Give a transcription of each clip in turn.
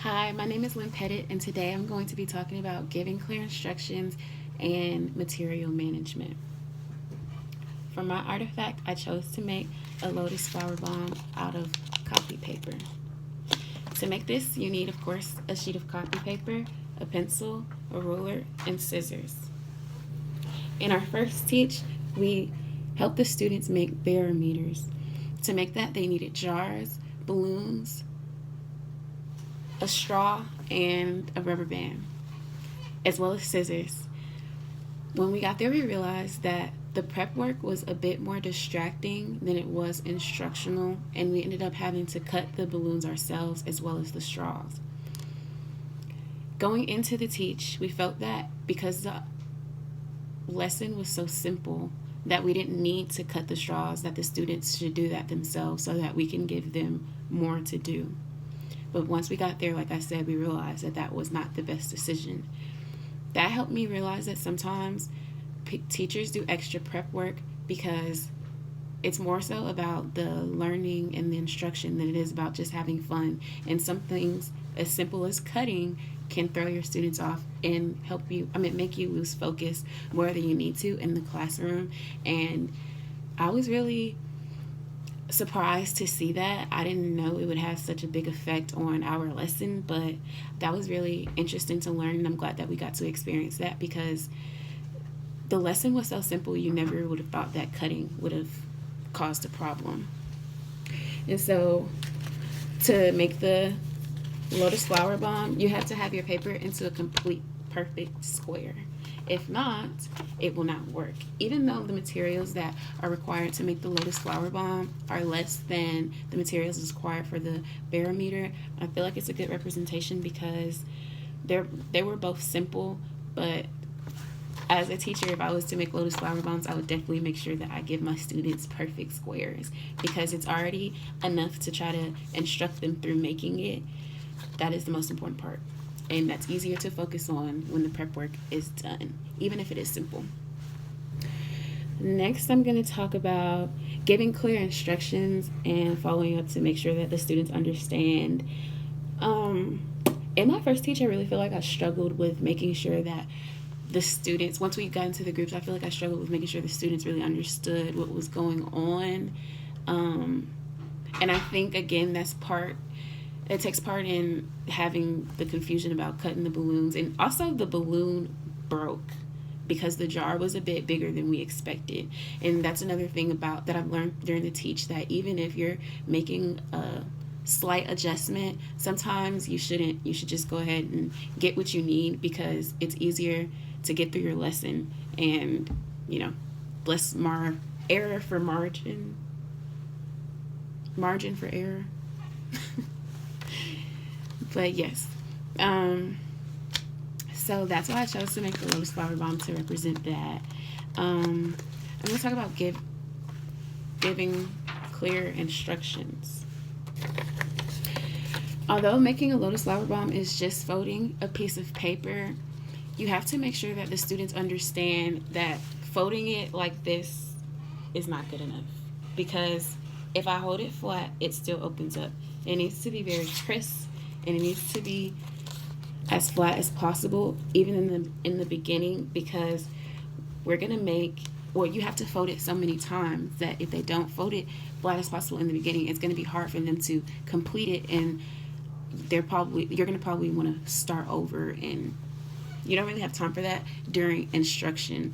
Hi, my name is Lynn Pettit, and today I'm going to be talking about giving clear instructions and material management. For my artifact, I chose to make a lotus flower bomb out of copy paper. To make this, you need, of course, a sheet of copy paper, a pencil, a ruler, and scissors. In our first teach, we helped the students make barometers. To make that, they needed jars, balloons, a straw, and a rubber band, as well as scissors. When we got there, we realized that the prep work was a bit more distracting than it was instructional, and we ended up having to cut the balloons ourselves as well as the straws. Going into the teach, we felt that because the lesson was so simple, that we didn't need to cut the straws, that the students should do that themselves so that we can give them more to do. But once we got there, like I said, we realized that that was not the best decision. That helped me realize that sometimes teachers do extra prep work because it's more so about the learning and the instruction than it is about just having fun. And some things as simple as cutting can throw your students off and make you lose focus more than you need to in the classroom. And I was really surprised to see that. I didn't know it would have such a big effect on our lesson, but that was really interesting to learn, and I'm glad that we got to experience that because the lesson was so simple you never would have thought that cutting would have caused a problem. And so to make the lotus flower bomb, you have to have your paper into a complete perfect square. If not, it will not work. Even though the materials that are required to make the lotus flower bomb are less than the materials required for the barometer, I feel like it's a good representation because they were both simple, but as a teacher, if I was to make lotus flower bombs, I would definitely make sure that I give my students perfect squares because it's already enough to try to instruct them through making it. That is the most important part. And that's easier to focus on when the prep work is done, even if it is simple. Next, I'm going to talk about giving clear instructions and following up to make sure that the students understand. In my first teach, I really feel like I struggled with making sure that the students, once we got into the groups, I feel like I struggled with making sure the students really understood what was going on. And I think, again, it takes part in having the confusion about cutting the balloons. And also the balloon broke because the jar was a bit bigger than we expected. And that's another thing about that I've learned during the teach, that even if you're making a slight adjustment, sometimes you shouldn't. You should just go ahead and get what you need because it's easier to get through your lesson. And, less error for margin for error. But yes, so that's why I chose to make the lotus flower bomb to represent that. I'm going to talk about giving clear instructions. Although making a lotus flower bomb is just folding a piece of paper, you have to make sure that the students understand that folding it like this is not good enough. Because if I hold it flat, it still opens up. It needs to be very crisp, and it needs to be as flat as possible, even in the beginning, because we're gonna you have to fold it so many times that if they don't fold it flat as possible in the beginning, it's gonna be hard for them to complete it, and you're gonna probably want to start over, and you don't really have time for that during instruction.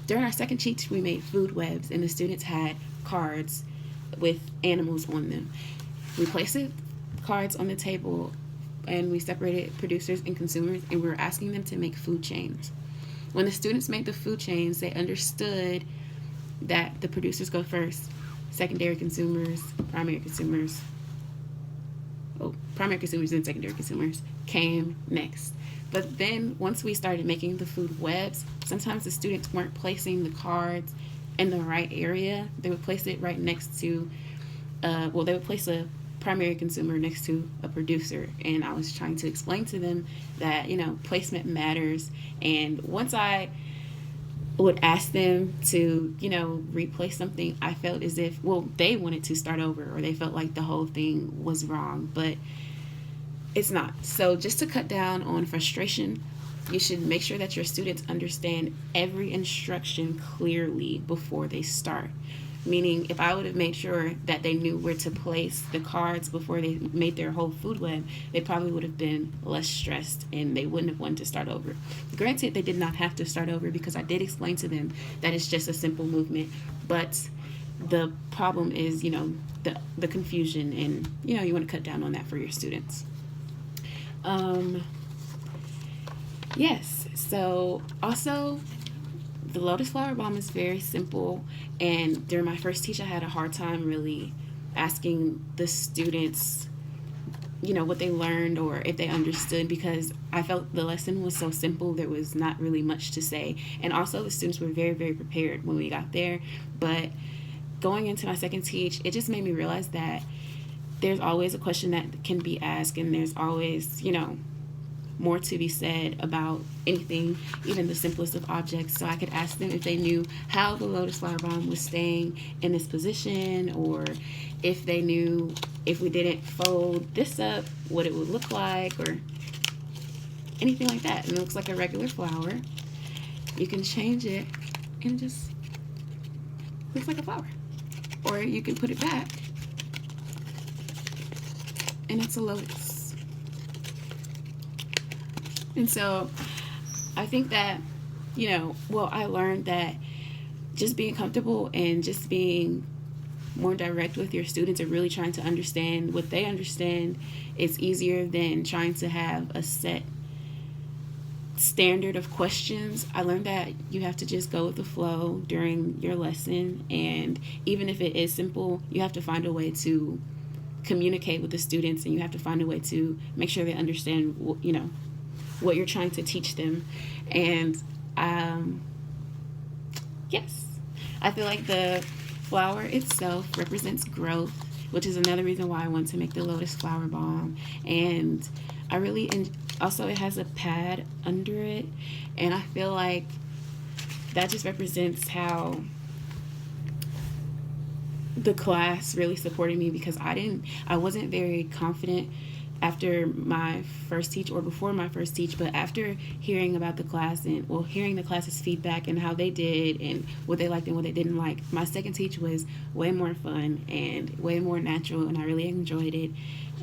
During our second teach, we made food webs, and the students had cards with animals on them. We placed the cards on the table, and we separated producers and consumers, and we were asking them to make food chains. When the students made the food chains, they understood that the producers go first, secondary consumers, primary consumers and secondary consumers came next. But then once we started making the food webs, sometimes the students weren't placing the cards in the right area. They would place it right next to, they would place a primary consumer next to a producer, and I was trying to explain to them that placement matters. And once I would ask them to replace something, I felt as if they wanted to start over, or they felt like the whole thing was wrong. But It's not. So just to cut down on frustration, you should make sure that your students understand every instruction clearly before they start. Meaning, if I would have made sure that they knew where to place the cards before they made their whole food web, they probably would have been less stressed and they wouldn't have wanted to start over. Granted, they did not have to start over because I did explain to them that it's just a simple movement, but the problem is, the confusion, and you want to cut down on that for your students. Um, yes. So also, the Lotus Flower Bomb is very simple, and during my first teach, I had a hard time really asking the students, what they learned or if they understood, because I felt the lesson was so simple, there was not really much to say. And also, the students were very, very prepared when we got there. But going into my second teach, it just made me realize that there's always a question that can be asked, and there's always, more to be said about anything, even the simplest of objects. So I could ask them if they knew how the Lotus Flower Bomb was staying in this position, or if they knew if we didn't fold this up, what it would look like, or anything like that. And it looks like a regular flower. You can change it and just looks like a flower. Or you can put it back and it's a lotus. And so I think that, I learned that just being comfortable and just being more direct with your students and really trying to understand what they understand is easier than trying to have a set standard of questions. I learned that you have to just go with the flow during your lesson, and even if it is simple, you have to find a way to communicate with the students, and you have to find a way to make sure they understand what you're trying to teach them. And yes, I feel like the flower itself represents growth, which is another reason why I want to make the Lotus Flower Bomb. And I really also, it has a pad under it, and I feel like that just represents how the class really supported me, because I wasn't very confident after my first teach or before my first teach, but after hearing about the class and hearing the class's feedback and how they did and what they liked and what they didn't like, my second teach was way more fun and way more natural, and I really enjoyed it.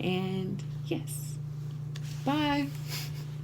And yes, bye.